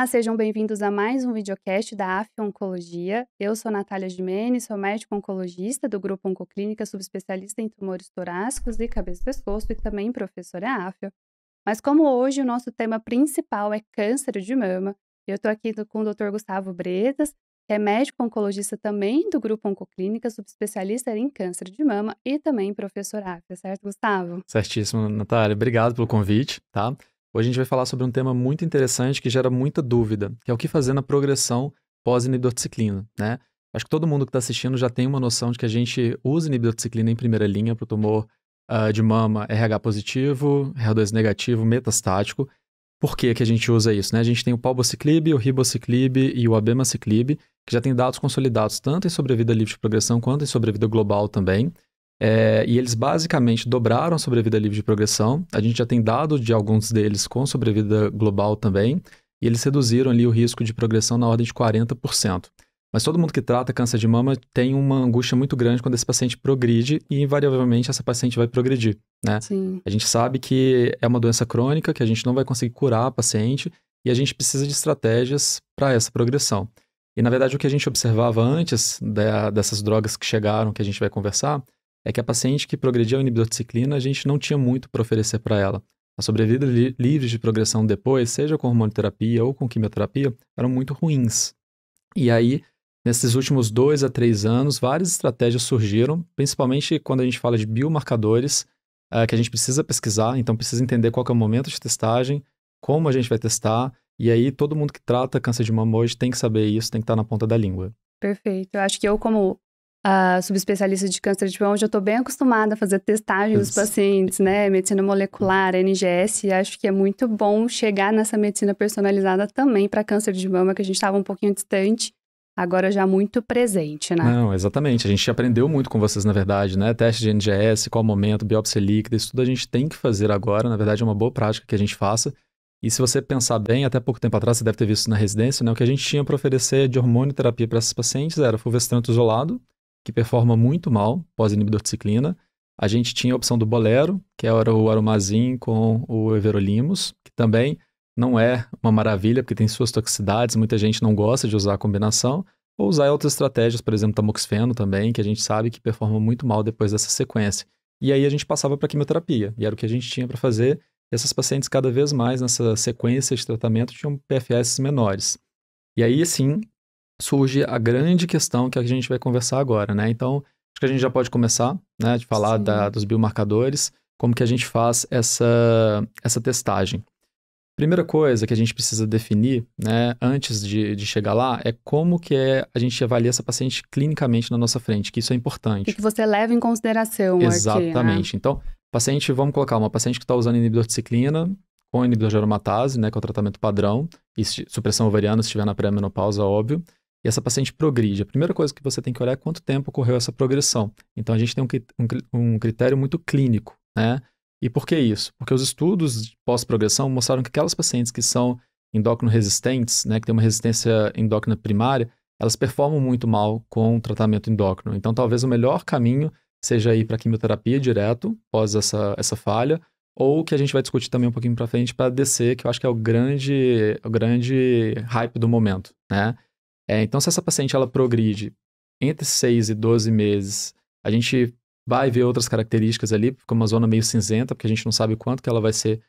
Olá, sejam bem-vindos a mais um videocast da AF Oncologia. Eu sou Natália Gimene, sou médico oncologista do Grupo Oncoclínica, subespecialista em tumores torácicos e cabeça e pescoço e também professora AF. Mas como hoje o nosso tema principal é câncer de mama, eu estou aqui com o Dr. Gustavo Bretas, que é médico oncologista também do Grupo Oncoclínica, subespecialista em câncer de mama e também professor AF, certo, Gustavo? Certíssimo, Natália. Obrigado pelo convite, tá? Hoje a gente vai falar sobre um tema muito interessante que gera muita dúvida, que é o que fazer na progressão pós-inibidor de ciclina, né? Acho que todo mundo que está assistindo já tem uma noção de que a gente usa inibidor de ciclina em primeira linha para o tumor de mama RH positivo, HER2 negativo, metastático. Por que que a gente usa isso, né? A gente tem o palbociclib, o ribociclib e o abemaciclib, que já tem dados consolidados tanto em sobrevida livre de progressão quanto em sobrevida global também. E eles basicamente dobraram a sobrevida livre de progressão. A gente já tem dado de alguns deles com sobrevida global também. E eles reduziram ali o risco de progressão na ordem de 40%. Mas todo mundo que trata câncer de mama tem uma angústia muito grande quando esse paciente progride e invariavelmente essa paciente vai progredir, né? Sim. A gente sabe que é uma doença crônica, que a gente não vai conseguir curar a paciente e a gente precisa de estratégias para essa progressão. E na verdade o que a gente observava antes dessas drogas que chegaram, que a gente vai conversar, é que a paciente que progredia ao inibidor de ciclina, a gente não tinha muito para oferecer para ela. A sobrevida livre de progressão depois, seja com hormonoterapia ou com quimioterapia, eram muito ruins. E aí, nesses últimos 2 a 3 anos, várias estratégias surgiram, principalmente quando a gente fala de biomarcadores, que a gente precisa pesquisar, então precisa entender qual que é o momento de testagem, como a gente vai testar, e aí todo mundo que trata câncer de mama hoje tem que saber isso, tem que estar na ponta da língua. Perfeito. Eu acho que eu, como subespecialista de câncer de mama, já estou bem acostumada a fazer testagem dos pacientes, né? Medicina molecular, NGS, e acho que é muito bom chegar nessa medicina personalizada também para câncer de mama, que a gente estava um pouquinho distante, agora já muito presente, né? Não, exatamente. A gente aprendeu muito com vocês, na verdade, né? Teste de NGS, qual momento, biópsia líquida, isso tudo a gente tem que fazer agora. Na verdade, é uma boa prática que a gente faça. E se você pensar bem, até pouco tempo atrás, você deve ter visto na residência, né? O que a gente tinha para oferecer de hormonioterapia para esses pacientes era fulvestrante isolado, que performa muito mal pós-inibidor de ciclina. A gente tinha a opção do bolero, que era o aromazin com o everolimus, que também não é uma maravilha, porque tem suas toxicidades, muita gente não gosta de usar a combinação, ou usar outras estratégias, por exemplo, tamoxifeno também, que a gente sabe que performa muito mal depois dessa sequência. E aí a gente passava para quimioterapia, e era o que a gente tinha para fazer, e essas pacientes cada vez mais nessa sequência de tratamento tinham PFS menores. E aí, sim, surge a grande questão que a gente vai conversar agora, né? Então, acho que a gente já pode começar, né, de falar dos biomarcadores, como que a gente faz essa testagem. Primeira coisa que a gente precisa definir, né, antes de chegar lá, é como que a gente avalia essa paciente clinicamente na nossa frente, que isso é importante. O que você leva em consideração Exatamente. aqui, né? Então, paciente, vamos colocar uma paciente que está usando inibidor de ciclina com inibidor de aromatase, né, que é o tratamento padrão, e supressão ovariana se estiver na pré-menopausa, óbvio, e essa paciente progride. A primeira coisa que você tem que olhar é quanto tempo ocorreu essa progressão. Então, a gente tem um critério muito clínico, né? E por que isso? Porque os estudos de pós-progressão mostraram que aquelas pacientes que são endócrino resistentes, né, que têm uma resistência endócrina primária, elas performam muito mal com o tratamento endócrino. Então, talvez o melhor caminho seja ir para quimioterapia direto, após essa falha, ou que a gente vai discutir também um pouquinho para frente para descer, que eu acho que é o grande hype do momento, né? Então, se essa paciente ela progride entre 6 e 12 meses, a gente vai ver outras características ali, fica uma zona meio cinzenta, porque a gente não sabe o quanto que ela vai ser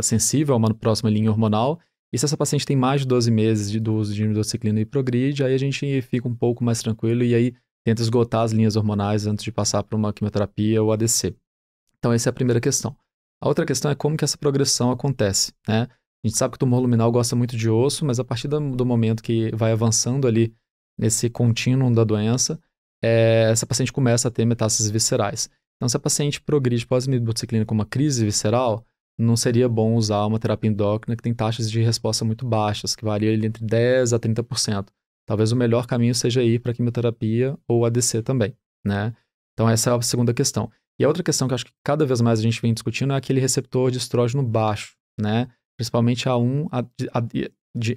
sensível a uma próxima linha hormonal. E se essa paciente tem mais de 12 meses de uso de inidociclina e progride, aí a gente fica um pouco mais tranquilo e aí tenta esgotar as linhas hormonais antes de passar para uma quimioterapia ou ADC. Então, essa é a primeira questão. A outra questão é como que essa progressão acontece, né? A gente sabe que o tumor luminal gosta muito de osso, mas a partir do momento que vai avançando ali nesse contínuo da doença, essa paciente começa a ter metástases viscerais. Então, se a paciente progride pós-inibidociclina com uma crise visceral, não seria bom usar uma terapia endócrina que tem taxas de resposta muito baixas, que variam entre 10% a 30%. Talvez o melhor caminho seja ir para quimioterapia ou ADC também, né? Então, essa é a segunda questão. E a outra questão que eu acho que cada vez mais a gente vem discutindo é aquele receptor de estrógeno baixo, né? Principalmente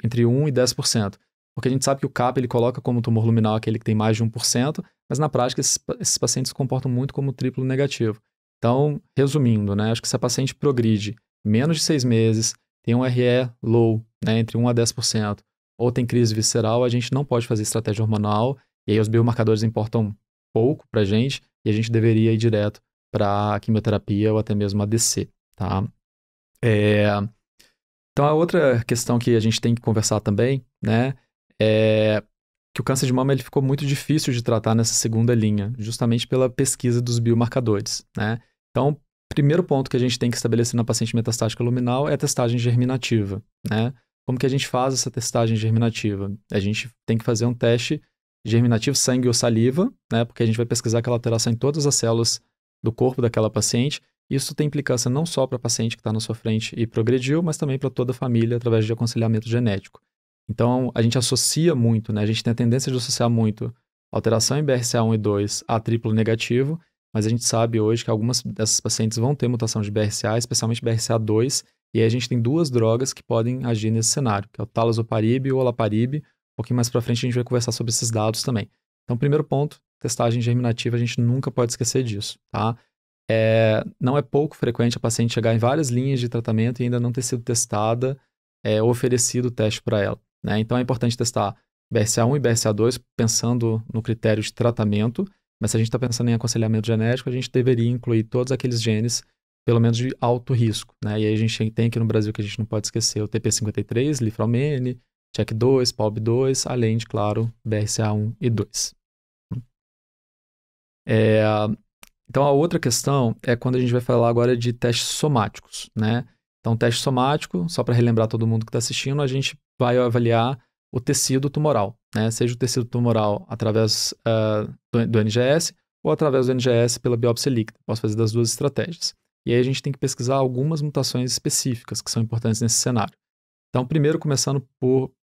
entre 1 e 10%. Porque a gente sabe que o CAP ele coloca como tumor luminal aquele que tem mais de 1%, mas na prática esses pacientes se comportam muito como triplo negativo. Então, resumindo, né? Acho que se a paciente progride menos de 6 meses, tem um RE low, né, entre 1 a 10%, ou tem crise visceral, a gente não pode fazer estratégia hormonal, e aí os biomarcadores importam pouco pra gente, e a gente deveria ir direto para quimioterapia ou até mesmo ADC, tá? Então, a outra questão que a gente tem que conversar também, né, é que o câncer de mama ele ficou muito difícil de tratar nessa segunda linha, justamente pela pesquisa dos biomarcadores, né? Então, primeiro ponto que a gente tem que estabelecer na paciente metastática luminal é a testagem germinativa, né? Como que a gente faz essa testagem germinativa? A gente tem que fazer um teste germinativo sangue ou saliva, né? Porque a gente vai pesquisar aquela alteração em todas as células do corpo daquela paciente. Isso tem implicância não só para a paciente que está na sua frente e progrediu, mas também para toda a família através de aconselhamento genético. Então, a gente associa muito, né? A gente tem a tendência de associar muito alteração em BRCA1 e 2 a triplo negativo, mas a gente sabe hoje que algumas dessas pacientes vão ter mutação de BRCA, especialmente BRCA2, e aí a gente tem duas drogas que podem agir nesse cenário, que é o talazoparib e o olaparib. Um pouquinho mais para frente a gente vai conversar sobre esses dados também. Então, primeiro ponto, testagem germinativa, a gente nunca pode esquecer disso, tá? Não é pouco frequente a paciente chegar em várias linhas de tratamento e ainda não ter sido testada ou oferecido o teste para ela, né? Então é importante testar BRCA1 e BRCA2 pensando no critério de tratamento, mas se a gente está pensando em aconselhamento genético, a gente deveria incluir todos aqueles genes, pelo menos de alto risco, né? E aí a gente tem aqui no Brasil que a gente não pode esquecer o TP53, Lifra-Mene, CHEK2, PALB2, além de, claro, BRCA1 e 2. Então, a outra questão é quando a gente vai falar agora de testes somáticos, né? Então, teste somático, só para relembrar todo mundo que está assistindo, a gente vai avaliar o tecido tumoral, né? Seja o tecido tumoral através do NGS ou através do NGS pela biópsia líquida. Posso fazer das duas estratégias. E aí a gente tem que pesquisar algumas mutações específicas que são importantes nesse cenário. Então, primeiro, começando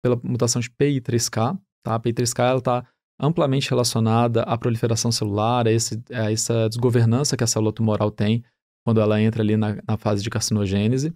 pela mutação de PI3K, tá? A PI3K, ela está amplamente relacionada à proliferação celular, a essa desgovernança que a célula tumoral tem quando ela entra ali na fase de carcinogênese.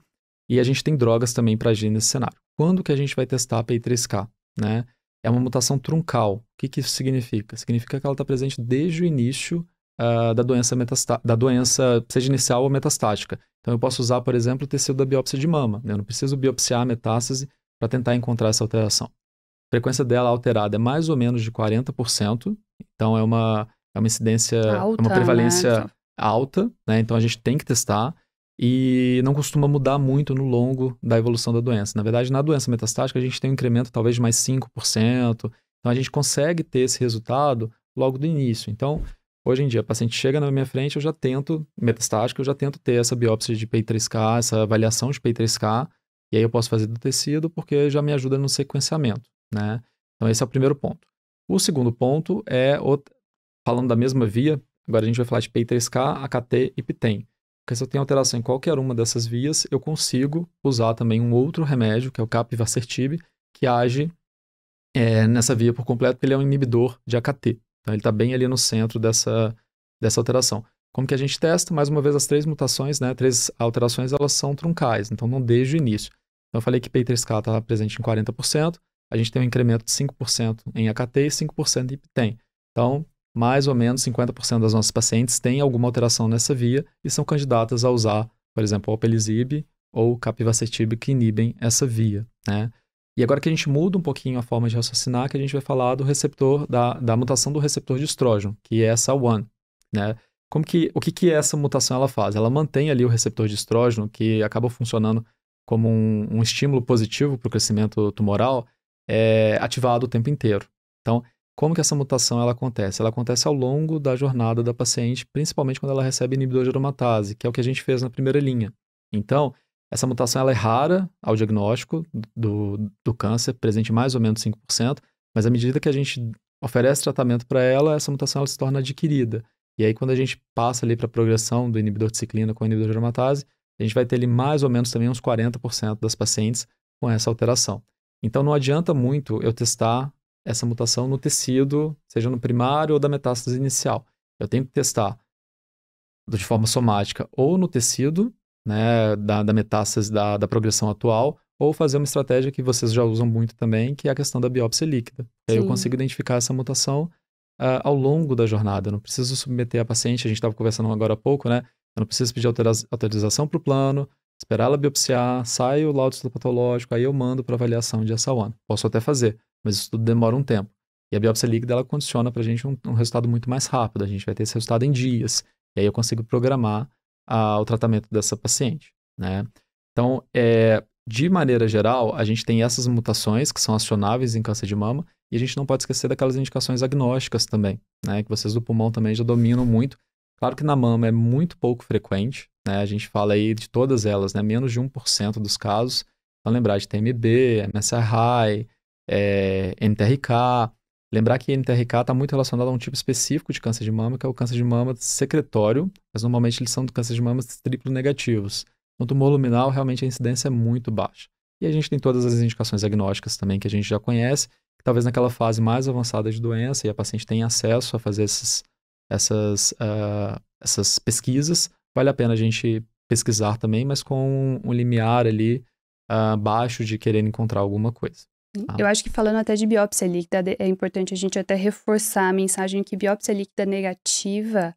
E a gente tem drogas também para agir nesse cenário. Quando que a gente vai testar a PI3K? Né? É uma mutação truncal. O que isso significa? Significa que ela está presente desde o início da doença, seja inicial ou metastática. Então, eu posso usar, por exemplo, o tecido da biópsia de mama. Né? Eu não preciso biopsiar a metástase para tentar encontrar essa alteração. A frequência dela alterada é mais ou menos de 40%, então é uma incidência, alta, uma prevalência né? alta, né? Então a gente tem que testar e não costuma mudar muito no longo da evolução da doença. Na verdade, na doença metastática, a gente tem um incremento talvez de mais 5%, então a gente consegue ter esse resultado logo do início. Então, hoje em dia, a paciente chega na minha frente, eu já tento ter essa biópsia de PI3K, essa avaliação de PI3K, e aí eu posso fazer do tecido porque já me ajuda no sequenciamento. Né? Então, esse é o primeiro ponto. O segundo ponto falando da mesma via, agora a gente vai falar de PI3K, AKT e PTEN. Porque se eu tenho alteração em qualquer uma dessas vias, eu consigo usar também um outro remédio, que é o capivasertib, que age nessa via por completo, porque ele é um inibidor de AKT. Então, ele está bem ali no centro dessa alteração. Como que a gente testa? Mais uma vez, as três mutações, né, três alterações, elas são truncais, então não desde o início. Então, eu falei que PI3K está presente em 40%, a gente tem um incremento de 5% em AKT e 5% em PTEN. Então, mais ou menos 50% das nossas pacientes têm alguma alteração nessa via e são candidatas a usar, por exemplo, o alpelisib ou capivasertib que inibem essa via, né? E agora que a gente muda um pouquinho a forma de raciocinar, que a gente vai falar do receptor, da mutação do receptor de estrógeno, que é essa SAL1, né? O que essa mutação ela faz? Ela mantém ali o receptor de estrógeno, que acaba funcionando como um estímulo positivo para o crescimento tumoral, ativado o tempo inteiro. Então, como que essa mutação ela acontece? Ela acontece ao longo da jornada da paciente, principalmente quando ela recebe inibidor de aromatase, que é o que a gente fez na primeira linha. Então, essa mutação ela é rara ao diagnóstico do câncer, presente em mais ou menos 5%, mas à medida que a gente oferece tratamento para ela, essa mutação ela se torna adquirida. E aí, quando a gente passa ali para a progressão do inibidor de ciclina com o inibidor de aromatase, a gente vai ter ali mais ou menos também uns 40% das pacientes com essa alteração. Então, não adianta muito eu testar essa mutação no tecido, seja no primário ou da metástase inicial. Eu tenho que testar de forma somática ou no tecido, né, da metástase da progressão atual, ou fazer uma estratégia que vocês já usam muito também, que é a questão da biópsia líquida. Aí eu consigo identificar essa mutação ao longo da jornada. Eu não preciso submeter a paciente, a gente estava conversando agora há pouco, né? Eu não preciso pedir autorização para o plano, esperar ela biopsiar, sai o laudo histopatológico, aí eu mando para avaliação de ESA-1. Posso até fazer, mas isso tudo demora um tempo. E a biópsia líquida, ela condiciona para a gente um resultado muito mais rápido. A gente vai ter esse resultado em dias. E aí eu consigo programar o tratamento dessa paciente, né? Então, de maneira geral, a gente tem essas mutações que são acionáveis em câncer de mama e a gente não pode esquecer daquelas indicações agnósticas também, né? Que vocês do pulmão também já dominam muito. Claro que na mama é muito pouco frequente, né? A gente fala aí de todas elas, né? Menos de 1% dos casos. Então, lembrar de TMB, MSI-High, NTRK. Lembrar que NTRK está muito relacionado a um tipo específico de câncer de mama, que é o câncer de mama secretório, mas normalmente eles são câncer de mama triplo negativos. No tumor luminal, realmente a incidência é muito baixa. E a gente tem todas as indicações agnósticas também que a gente já conhece, que talvez naquela fase mais avançada de doença e a paciente tem acesso a fazer essas pesquisas, vale a pena a gente pesquisar também, mas com um limiar ali baixo de querer encontrar alguma coisa. Tá? Eu acho que falando até de biópsia líquida, é importante a gente até reforçar a mensagem que biópsia líquida negativa,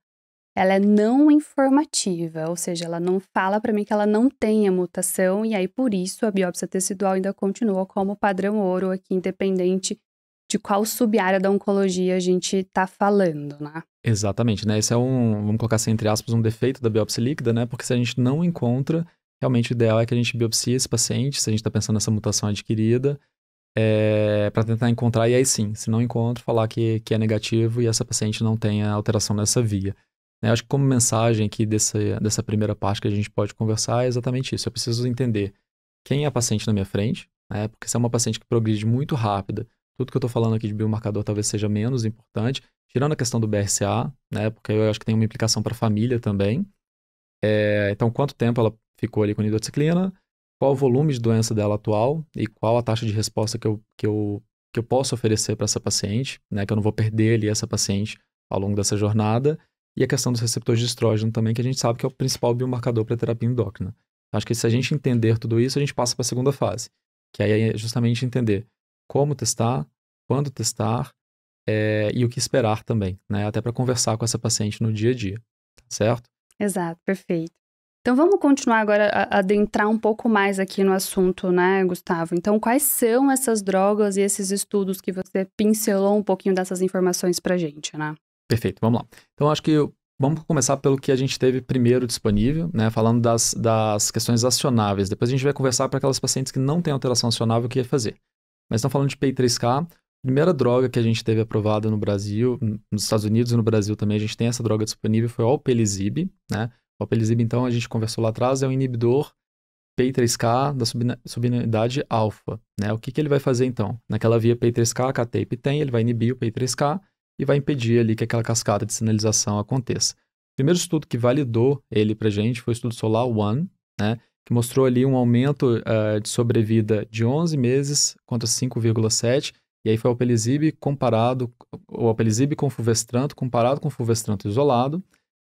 ela é não informativa, ou seja, ela não fala para mim que ela não tem a mutação, e aí por isso a biópsia tecidual ainda continua como padrão ouro aqui, independente de qual subárea da oncologia a gente está falando, né? Exatamente, né? Esse é vamos colocar assim, entre aspas, um defeito da biópsia líquida, né? Porque se a gente não encontra, realmente o ideal é que a gente biopsie esse paciente, se a gente está pensando nessa mutação adquirida, para tentar encontrar, e aí sim, se não encontro, falar que é negativo e essa paciente não tenha alteração nessa via. Eu acho que como mensagem aqui dessa primeira parte que a gente pode conversar é exatamente isso. Eu preciso entender quem é a paciente na minha frente, né? Porque se é uma paciente que progride muito rápida, tudo que eu estou falando aqui de biomarcador talvez seja menos importante, tirando a questão do BRCA, né? Porque eu acho que tem uma implicação para a família também. Então, quanto tempo ela ficou ali com nidociclina, qual o volume de doença dela atual e qual a taxa de resposta que eu posso oferecer para essa paciente, né? Que eu não vou perder ali essa paciente ao longo dessa jornada. E a questão dos receptores de estrógeno também, que a gente sabe que é o principal biomarcador para a terapia endócrina. Acho que se a gente entender tudo isso, a gente passa para a segunda fase, que aí é justamente entender como testar, quando testar e o que esperar também, né? Até para conversar com essa paciente no dia a dia, tá certo? Exato, perfeito. Então vamos continuar agora a adentrar um pouco mais aqui no assunto, né, Gustavo? Então, quais são essas drogas e esses estudos que você pincelou um pouquinho dessas informações pra gente, né? Perfeito, vamos lá. Então, acho que vamos começar pelo que a gente teve primeiro disponível, né? Falando das questões acionáveis. Depois a gente vai conversar para aquelas pacientes que não têm alteração acionável, o que ia fazer. Mas estamos falando de PI3K. A primeira droga que a gente teve aprovada no Brasil, nos Estados Unidos e no Brasil também, a gente tem essa droga disponível, foi o Alpelisib, né? O Alpelisib, então, a gente conversou lá atrás, é um inibidor PI3K da subunidade alfa, né? O que ele vai fazer, então? Naquela via PI3K, KT e PTEN, ele vai inibir o PI3K, e vai impedir ali que aquela cascata de sinalização aconteça. O primeiro estudo que validou ele pra gente foi o estudo SOLAR-1, né, que mostrou ali um aumento de sobrevida de 11 meses contra 5,7, e aí foi o Alpelisib com fulvestranto comparado com o fulvestranto isolado,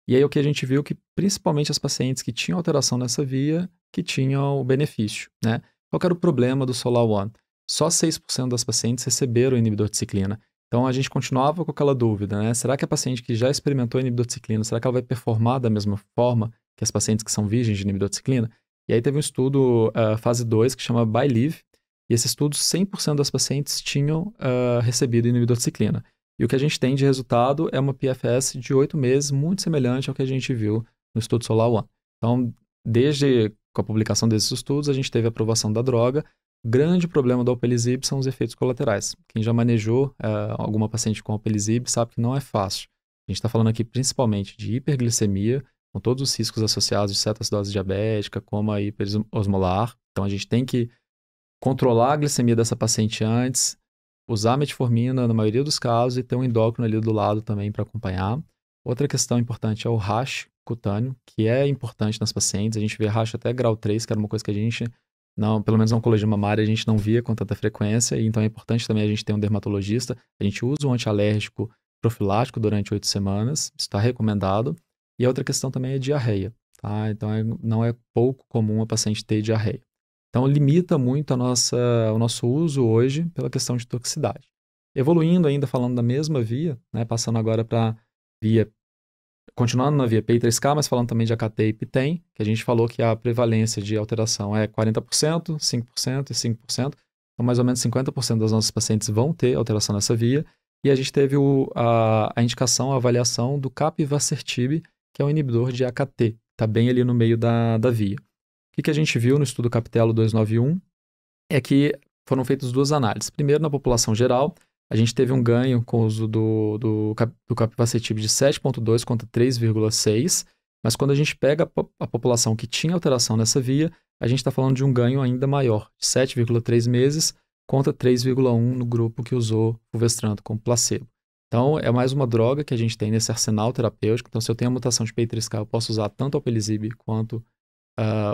e aí o que a gente viu que principalmente as pacientes que tinham alteração nessa via, que tinham o benefício, né? Qual que era o problema do SOLAR-1? Só 6% das pacientes receberam o inibidor de ciclina. Então, a gente continuava com aquela dúvida, né? Será que a paciente que já experimentou inibidor de ciclina, será que ela vai performar da mesma forma que as pacientes que são virgens de inibidor de ciclina? E aí teve um estudo, fase 2, que chama BYLive, e esse estudo, 100% das pacientes tinham recebido inibidor de ciclina. E o que a gente tem de resultado é uma PFS de 8 meses, muito semelhante ao que a gente viu no estudo SOLAR-1. Então, desde a publicação desses estudos, a gente teve a aprovação da droga. O grande problema do Alpelisib são os efeitos colaterais. Quem já manejou alguma paciente com Alpelisib sabe que não é fácil. A gente está falando aqui principalmente de hiperglicemia, com todos os riscos associados de cetoacidose diabética, como a hiperosmolar. Então, a gente tem que controlar a glicemia dessa paciente antes, usar metformina na maioria dos casos e ter um endócrino ali do lado também para acompanhar. Outra questão importante é o rash cutâneo, que é importante nas pacientes. A gente vê rash até grau 3, que era uma coisa que a gente pelo menos na oncologia mamária, a gente não via com tanta frequência, e então é importante também a gente ter um dermatologista. A gente usa um antialérgico profilático durante 8 semanas, isso está recomendado. E a outra questão também é diarreia, tá? Então não é pouco comum a paciente ter diarreia. Então limita muito o nosso uso hoje pela questão de toxicidade. Evoluindo ainda, falando da mesma via, né, passando agora para via continuando na via PI3K, mas falando também de AKT e PTEN, que a gente falou que a prevalência de alteração é 40%, 5% e 5%. Então, mais ou menos 50% das nossas pacientes vão ter alteração nessa via. E a gente teve a indicação, a avaliação do capivasertib, que é um inibidor de AKT. Está bem ali no meio da via. O que a gente viu no estudo Capitello 291 é que foram feitas duas análises. Primeiro, na população geral, a gente teve um ganho com o uso do capivasertib de 7,2 contra 3,6, mas quando a gente pega a população que tinha alteração nessa via, a gente está falando de um ganho ainda maior, de 7,3 meses contra 3,1 no grupo que usou fulvestrant como placebo. Então, é mais uma droga que a gente tem nesse arsenal terapêutico. Então, se eu tenho a mutação de PI3K, eu posso usar tanto o alpelisib quanto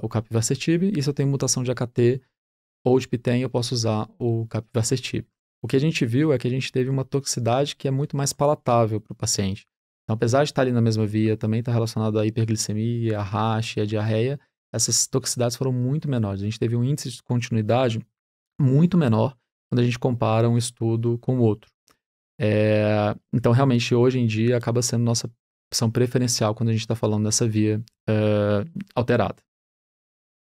o capivasertib, e se eu tenho mutação de AKT ou de PTEN, eu posso usar o capivasertib. O que a gente viu é que a gente teve uma toxicidade que é muito mais palatável para o paciente. Então, apesar de estar ali na mesma via, também está relacionado à hiperglicemia, à rash e à diarreia, essas toxicidades foram muito menores. A gente teve um índice de continuidade muito menor quando a gente compara um estudo com o outro. Então, realmente, hoje em dia, acaba sendo nossa opção preferencial quando a gente está falando dessa via alterada.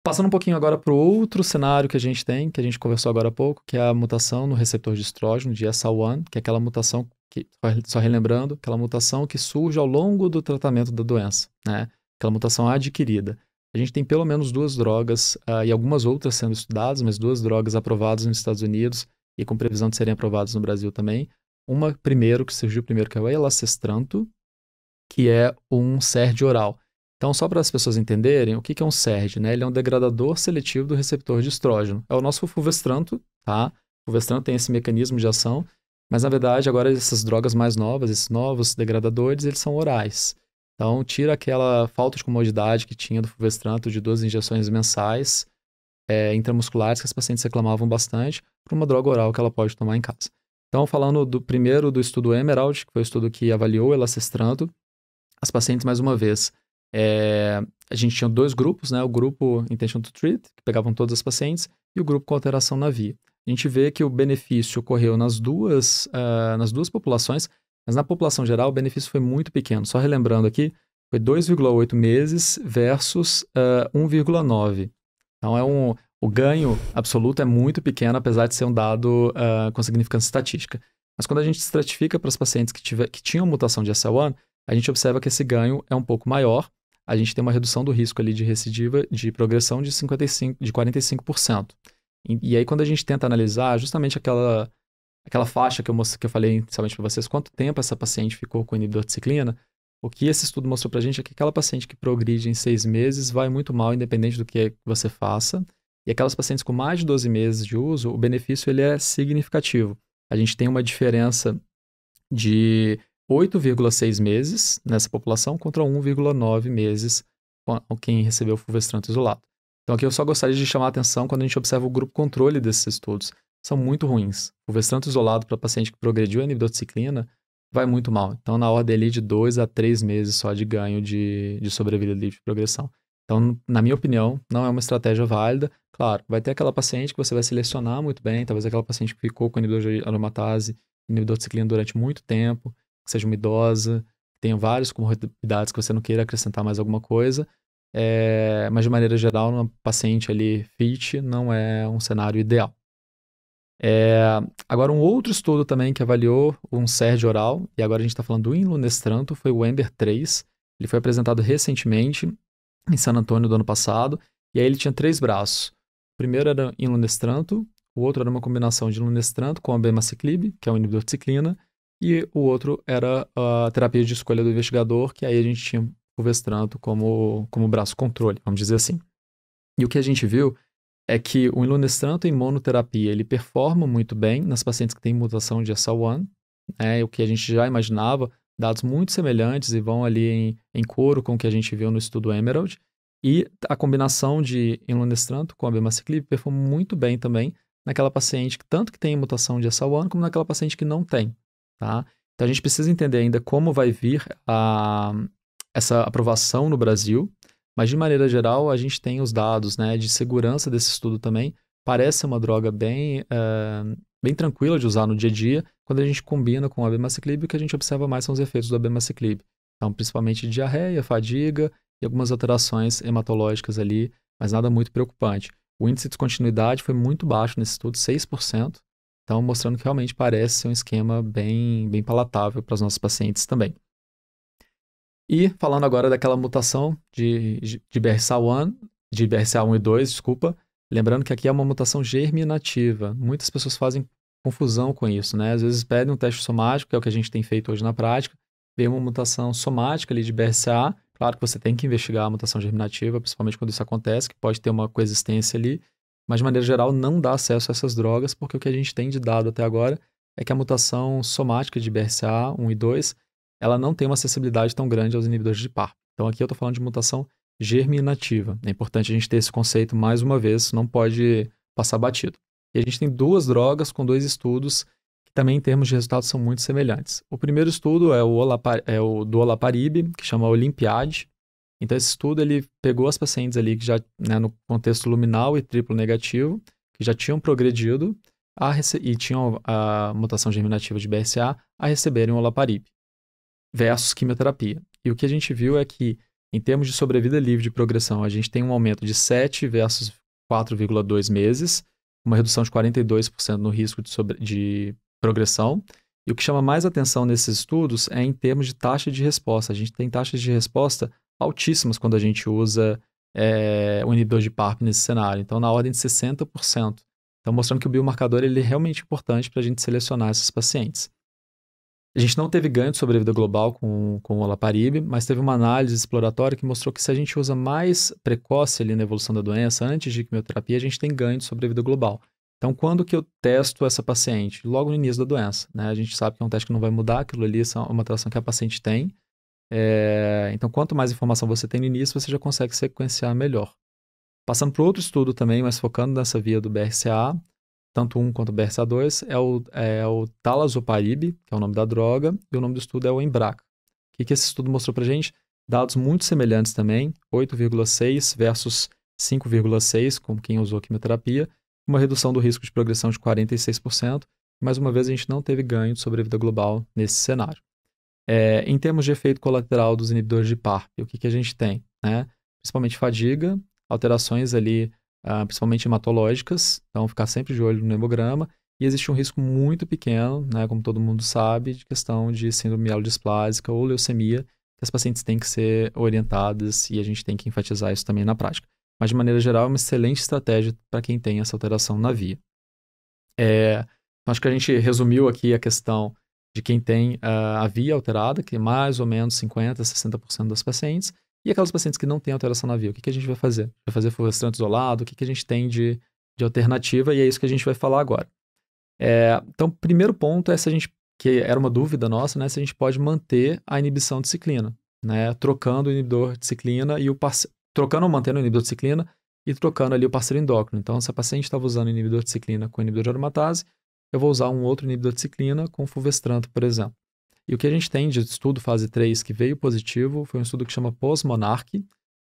Passando um pouquinho agora para o outro cenário que a gente tem, que a gente conversou agora há pouco, que é a mutação no receptor de estrógeno, de ESA1, que é aquela mutação que, só relembrando, aquela mutação que surge ao longo do tratamento da doença, né? Aquela mutação adquirida. A gente tem pelo menos 2 drogas e algumas outras sendo estudadas, mas 2 drogas aprovadas nos Estados Unidos e com previsão de serem aprovadas no Brasil também. Uma que surgiu primeiro, que é o elastestranto, que é um SERD oral. Então, só para as pessoas entenderem, o que é um SERD, né? Ele é um degradador seletivo do receptor de estrógeno. É o nosso fulvestranto, tá? O fulvestranto tem esse mecanismo de ação, mas na verdade agora essas drogas mais novas, esses novos degradadores, eles são orais. Então, tira aquela falta de comodidade que tinha do fulvestranto de 2 injeções mensais intramusculares que as pacientes reclamavam bastante para uma droga oral que ela pode tomar em casa. Então, falando primeiro do estudo Emerald, que foi o estudo que avaliou o elastestranto, as pacientes, mais uma vez, a gente tinha 2 grupos, né? O grupo Intention to Treat, que pegavam todas as pacientes, e o grupo com alteração na via. A gente vê que o benefício ocorreu nas duas populações, mas na população geral o benefício foi muito pequeno. Só relembrando aqui, foi 2,8 meses versus 1,9. Então, o ganho absoluto é muito pequeno, apesar de ser um dado com significância estatística. Mas quando a gente estratifica para os pacientes que tinham mutação de ESA1, a gente observa que esse ganho é um pouco maior. A gente tem uma redução do risco ali de recidiva, de progressão de 45%. E aí, quando a gente tenta analisar justamente aquela faixa que eu falei inicialmente para vocês, quanto tempo essa paciente ficou com o inibidor de ciclina, o que esse estudo mostrou para a gente é que aquela paciente que progride em 6 meses vai muito mal, independente do que você faça. E aquelas pacientes com mais de 12 meses de uso, o benefício ele é significativo. A gente tem uma diferença de 8,6 meses nessa população contra 1,9 meses com quem recebeu fulvestrant isolado. Então aqui eu só gostaria de chamar a atenção quando a gente observa o grupo controle desses estudos. São muito ruins. Fulvestrant isolado para paciente que progrediu a inibidor de ciclina vai muito mal. Então na ordem ali de 2 a 3 meses só de ganho de sobrevida livre de progressão. Então, na minha opinião, não é uma estratégia válida. Claro, vai ter aquela paciente que você vai selecionar muito bem, talvez aquela paciente que ficou com inibidor de aromatase, inibidor de ciclina durante muito tempo, que seja uma idosa, que tenha várias comorbidades que você não queira acrescentar mais alguma coisa. Mas, de maneira geral, uma paciente ali fit não é um cenário ideal. Agora, um outro estudo também que avaliou um SERD oral, e agora a gente está falando do imlunestrante, foi o EMBER-3. Ele foi apresentado recentemente em San Antônio do ano passado, e aí ele tinha 3 braços. O primeiro era imlunestrante, o outro era uma combinação de imlunestrante com abemaciclib, que é um inibidor de ciclina, e o outro era a terapia de escolha do investigador, que aí a gente tinha fulvestrant como braço controle, vamos dizer assim. E o que a gente viu é que o imlunestrant em monoterapia, ele performa muito bem nas pacientes que têm mutação de ESA1, o que a gente já imaginava, dados muito semelhantes e vão ali em coro com o que a gente viu no estudo Emerald. E a combinação de imlunestrant com abemaciclib performa muito bem também naquela paciente que tanto que tem mutação de ESA1 como naquela paciente que não tem. Tá? Então a gente precisa entender ainda como vai vir essa aprovação no Brasil, mas de maneira geral a gente tem os dados, né, de segurança desse estudo também. Parece ser uma droga bem tranquila de usar no dia a dia. Quando a gente combina com o abemaciclib, o que a gente observa mais são os efeitos do abemaciclib. Então, principalmente diarreia, fadiga e algumas alterações hematológicas ali, mas nada muito preocupante. O índice de descontinuidade foi muito baixo nesse estudo, 6%. Então, mostrando que realmente parece ser um esquema bem palatável para os nossos pacientes também. E falando agora daquela mutação de BRCA1, de BRCA1 e 2, desculpa, lembrando que aqui é uma mutação germinativa. Muitas pessoas fazem confusão com isso, né? Às vezes pedem um teste somático, que é o que a gente tem feito hoje na prática, vê uma mutação somática ali de BRCA. Claro que você tem que investigar a mutação germinativa, principalmente quando isso acontece, que pode ter uma coexistência ali, mas de maneira geral não dá acesso a essas drogas, porque o que a gente tem de dado até agora é que a mutação somática de BRCA1 e 2, ela não tem uma acessibilidade tão grande aos inibidores de PARP. Então aqui eu estou falando de mutação germinativa. É importante a gente ter esse conceito mais uma vez, não pode passar batido. E a gente tem 2 drogas com 2 estudos que também em termos de resultados são muito semelhantes. O primeiro estudo é o do olaparib, que chama Olympiad. Então esse estudo ele pegou as pacientes ali que já, né, no contexto luminal e triplo negativo, que já tinham progredido e tinham a mutação germinativa de BRCA a receberem o olaparib versus quimioterapia. E o que a gente viu é que, em termos de sobrevida livre de progressão, a gente tem um aumento de 7 versus 4,2 meses, uma redução de 42% no risco de progressão. E o que chama mais atenção nesses estudos é em termos de taxa de resposta. A gente tem taxas de resposta altíssimas quando a gente usa o inibidor de PARP nesse cenário. Então, na ordem de 60%. Então, mostrando que o biomarcador ele é realmente importante para a gente selecionar esses pacientes. A gente não teve ganho de sobrevida global com o olaparib, mas teve uma análise exploratória que mostrou que se a gente usa mais precoce ali na evolução da doença, antes de quimioterapia, a gente tem ganho de sobrevida global. Então, quando que eu testo essa paciente? Logo no início da doença, né? A gente sabe que é um teste que não vai mudar, aquilo ali é uma alteração que a paciente tem. Então, quanto mais informação você tem no início, você já consegue sequenciar melhor. Passando para outro estudo também, mas focando nessa via do BRCA, tanto um quanto o BRCA2, é o talazoparib, que é o nome da droga, e o nome do estudo é o EMBRACA. O que esse estudo mostrou para a gente? Dados muito semelhantes também, 8,6 versus 5,6, como quem usou quimioterapia, uma redução do risco de progressão de 46%, e mais uma vez a gente não teve ganho de sobrevida global nesse cenário. Em termos de efeito colateral dos inibidores de PARP, o que a gente tem? Né? Principalmente fadiga, alterações ali, principalmente hematológicas, então ficar sempre de olho no hemograma, e existe um risco muito pequeno, né, como todo mundo sabe, de questão de síndrome mielodisplásica ou leucemia, que as pacientes têm que ser orientadas e a gente tem que enfatizar isso também na prática. Mas, de maneira geral, é uma excelente estratégia para quem tem essa alteração na via. Acho que a gente resumiu aqui a questão de quem tem a via alterada, que é mais ou menos 50%, 60% das pacientes, e aquelas pacientes que não têm alteração na via. O que a gente vai fazer? Vai fazer fulvestrante isolado? O que a gente tem de alternativa? E é isso que a gente vai falar agora. Então, o primeiro ponto é se a gente, que era uma dúvida nossa, né, se a gente pode manter a inibição de ciclina, né, trocando o inibidor de ciclina e trocando ou mantendo o inibidor de ciclina e trocando ali o parceiro endócrino. Então, se a paciente estava usando o inibidor de ciclina com o inibidor de aromatase, eu vou usar um outro inibidor de ciclina com fulvestranto, por exemplo. E o que a gente tem de estudo fase 3 que veio positivo foi um estudo que chama POST-MONARCH, que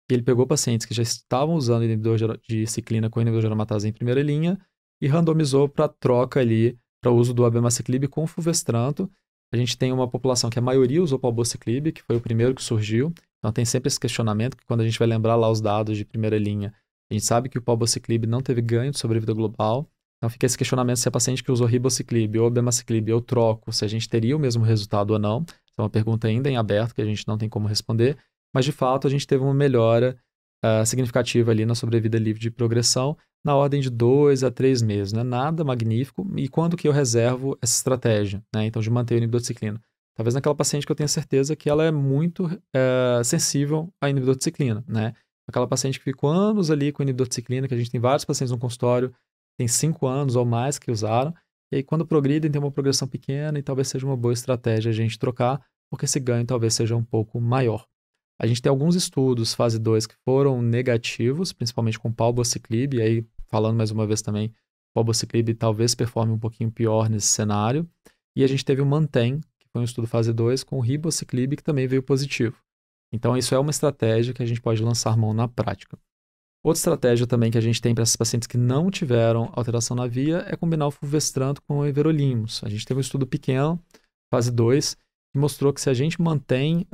ele pegou pacientes que já estavam usando o inibidor de ciclina com o inibidor de aromatase em primeira linha e randomizou para troca ali, para o uso do abemaciclib com fulvestranto. A gente tem uma população que a maioria usou palbociclib, que foi o primeiro que surgiu. Então tem sempre esse questionamento, que quando a gente vai lembrar lá os dados de primeira linha, a gente sabe que o palbociclib não teve ganho de sobrevida global. Então fica esse questionamento se a paciente que usou ribociclib ou abemaciclib eu troco, se a gente teria o mesmo resultado ou não. É uma pergunta ainda em aberto que a gente não tem como responder. Mas de fato a gente teve uma melhora significativa ali na sobrevida livre de progressão na ordem de 2 a 3 meses, né? Nada magnífico. E quando que eu reservo essa estratégia, né? Então, de manter o inibidor de ciclina? Talvez naquela paciente que eu tenha certeza que ela é muito sensível a inibidor de ciclina, né? Aquela paciente que ficou anos ali com inibidor de ciclina, que a gente tem vários pacientes no consultório, tem 5 anos ou mais que usaram, e aí quando progridem tem uma progressão pequena e talvez seja uma boa estratégia a gente trocar, porque esse ganho talvez seja um pouco maior. A gente tem alguns estudos, fase 2, que foram negativos, principalmente com palbociclib, e aí, falando mais uma vez também, palbociclib talvez performe um pouquinho pior nesse cenário. E a gente teve o MANTEN, que foi um estudo fase 2, com o ribociclib, que também veio positivo. Então, isso é uma estratégia que a gente pode lançar mão na prática. Outra estratégia também que a gente tem para esses pacientes que não tiveram alteração na via é combinar o fulvestranto com o everolimus. A gente teve um estudo pequeno, fase 2, que mostrou que se a gente mantém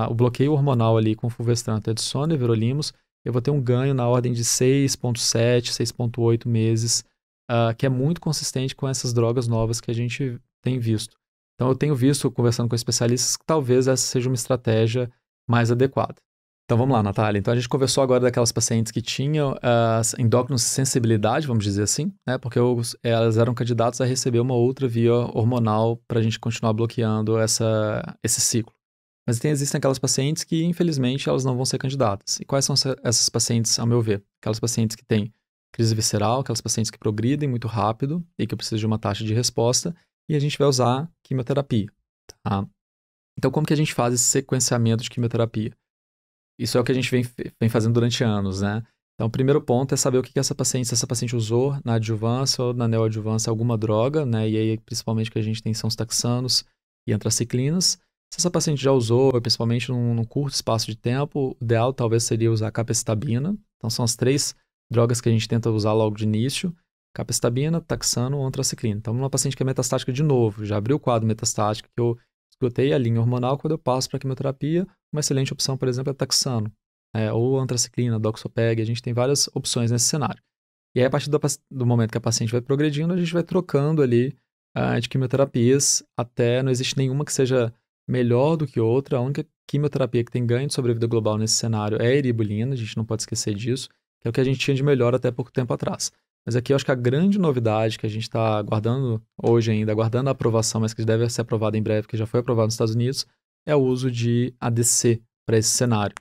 o bloqueio hormonal ali com fulvestrant, edson e everolimus, eu vou ter um ganho na ordem de 6,7, 6,8 meses, que é muito consistente com essas drogas novas que a gente tem visto. Então, eu tenho visto, conversando com especialistas, que talvez essa seja uma estratégia mais adequada. Então, vamos lá, Natália. Então, a gente conversou agora daquelas pacientes que tinham endócrinos sensibilidade, vamos dizer assim, né? Porque elas eram candidatas a receber uma outra via hormonal para a gente continuar bloqueando esse ciclo. Mas existem aquelas pacientes que, infelizmente, elas não vão ser candidatas. E quais são essas pacientes, ao meu ver? Aquelas pacientes que têm crise visceral, aquelas pacientes que progridem muito rápido e que precisam de uma taxa de resposta, e a gente vai usar quimioterapia, tá? Então, como que a gente faz esse sequenciamento de quimioterapia? Isso é o que a gente vem fazendo durante anos, né? Então, o primeiro ponto é saber o que se essa paciente usou na adjuvância ou na neoadjuvância alguma droga, né? E aí, principalmente, o que a gente tem são os taxanos e antraciclinas. Se essa paciente já usou, principalmente num curto espaço de tempo, o ideal talvez seria usar capecitabina. Então, são as 3 drogas que a gente tenta usar logo de início: capecitabina, taxano ou antraciclina. Então, numa paciente que é metastática de novo, já abriu o quadro metastático, que eu esgotei a linha hormonal, quando eu passo para a quimioterapia, uma excelente opção, por exemplo, é taxano, ou antraciclina, doxopeg. A gente tem várias opções nesse cenário. E aí, a partir do momento que a paciente vai progredindo, a gente vai trocando ali de quimioterapias, até não existe nenhuma que seja melhor do que outra. A única quimioterapia que tem ganho de sobrevida global nesse cenário é a eribulina, a gente não pode esquecer disso, que é o que a gente tinha de melhor até pouco tempo atrás. Mas aqui eu acho que a grande novidade que a gente está aguardando hoje ainda, aguardando a aprovação, mas que deve ser aprovada em breve, que já foi aprovado nos Estados Unidos, é o uso de ADC para esse cenário.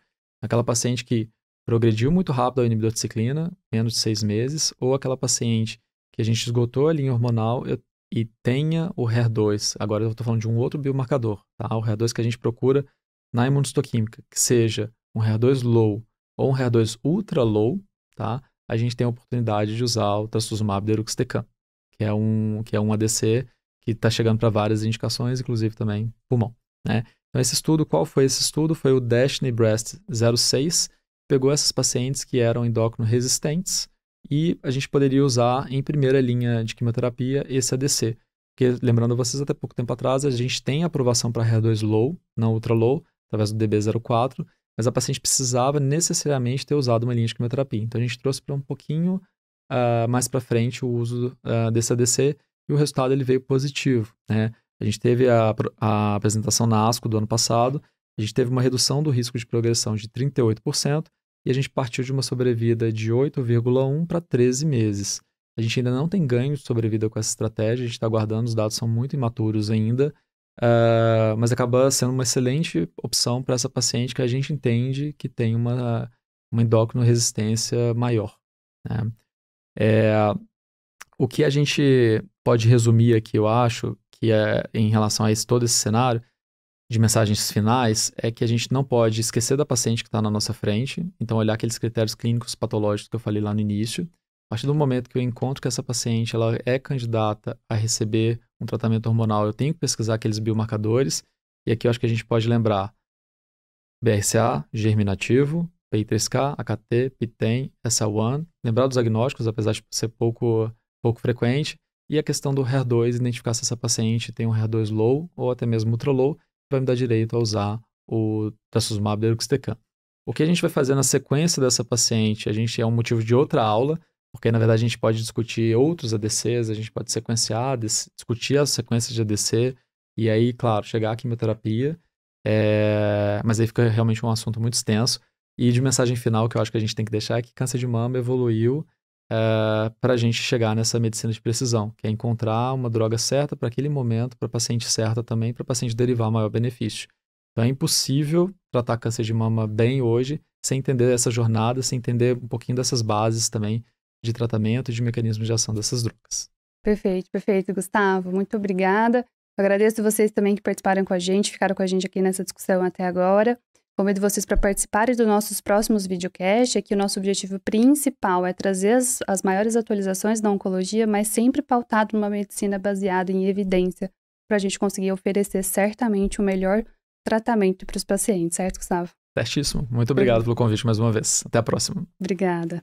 Aquela paciente que progrediu muito rápido ao inibidor de ciclina, menos de 6 meses, ou aquela paciente que a gente esgotou a linha hormonal e tenha o HER2. Agora eu estou falando de um outro biomarcador, tá? O HER2 que a gente procura na imunistoquímica, que seja um HER2 low ou um HER2 ultra low, tá? A gente tem a oportunidade de usar o trastuzumab deruxtecan, que é um ADC que está chegando para várias indicações, inclusive também pulmão, né? Então, esse estudo, qual foi esse estudo? Foi o Destiny Breast 06, pegou essas pacientes que eram endócrino resistentes e a gente poderia usar em primeira linha de quimioterapia esse ADC. Porque, lembrando vocês, até pouco tempo atrás, a gente tem aprovação para HER2 low, não ultra low, através do DB04, mas a paciente precisava necessariamente ter usado uma linha de quimioterapia. Então, a gente trouxe para um pouquinho mais para frente o uso desse ADC e o resultado ele veio positivo, né? A gente teve a apresentação na ASCO do ano passado, a gente teve uma redução do risco de progressão de 38% e a gente partiu de uma sobrevida de 8,1 para 13 meses. A gente ainda não tem ganho de sobrevida com essa estratégia, a gente está aguardando, os dados são muito imaturos ainda, mas acaba sendo uma excelente opção para essa paciente que a gente entende que tem uma endócrino resistência maior, né? O que a gente pode resumir aqui, eu acho, que é em relação a todo esse cenário de mensagens finais, é que a gente não pode esquecer da paciente que está na nossa frente, então olhar aqueles critérios clínicos patológicos que eu falei lá no início. A partir do momento que eu encontro que essa paciente ela é candidata a receber um tratamento hormonal, eu tenho que pesquisar aqueles biomarcadores, e aqui eu acho que a gente pode lembrar BRCA, germinativo, PI3K, AKT, PTEN, SL1, lembrar dos agnósticos, apesar de ser pouco frequente, e a questão do HER2, identificar se essa paciente tem um HER2 low ou até mesmo ultra low, vai me dar direito a usar o trastuzumab deruxtecan. O que a gente vai fazer na sequência dessa paciente, a gente é um motivo de outra aula, porque na verdade a gente pode discutir outros ADCs, a gente pode sequenciar, discutir as sequências de ADC, e aí, claro, chegar à quimioterapia, mas aí fica realmente um assunto muito extenso. E de mensagem final que eu acho que a gente tem que deixar é que câncer de mama evoluiu para a gente chegar nessa medicina de precisão, que é encontrar uma droga certa para aquele momento, para a paciente certa também, para a paciente derivar maior benefício. Então é impossível tratar câncer de mama bem hoje sem entender essa jornada, sem entender um pouquinho dessas bases também de tratamento e de mecanismos de ação dessas drogas. Perfeito, Gustavo. Muito obrigada. Eu agradeço vocês também que participaram com a gente, ficaram com a gente aqui nessa discussão até agora. Convido vocês para participarem dos nossos próximos videocasts. Aqui o nosso objetivo principal é trazer as maiores atualizações da oncologia, mas sempre pautado numa medicina baseada em evidência, para a gente conseguir oferecer certamente o melhor tratamento para os pacientes, certo, Gustavo? Certíssimo. Muito obrigado pelo convite mais uma vez. Até a próxima. Obrigada.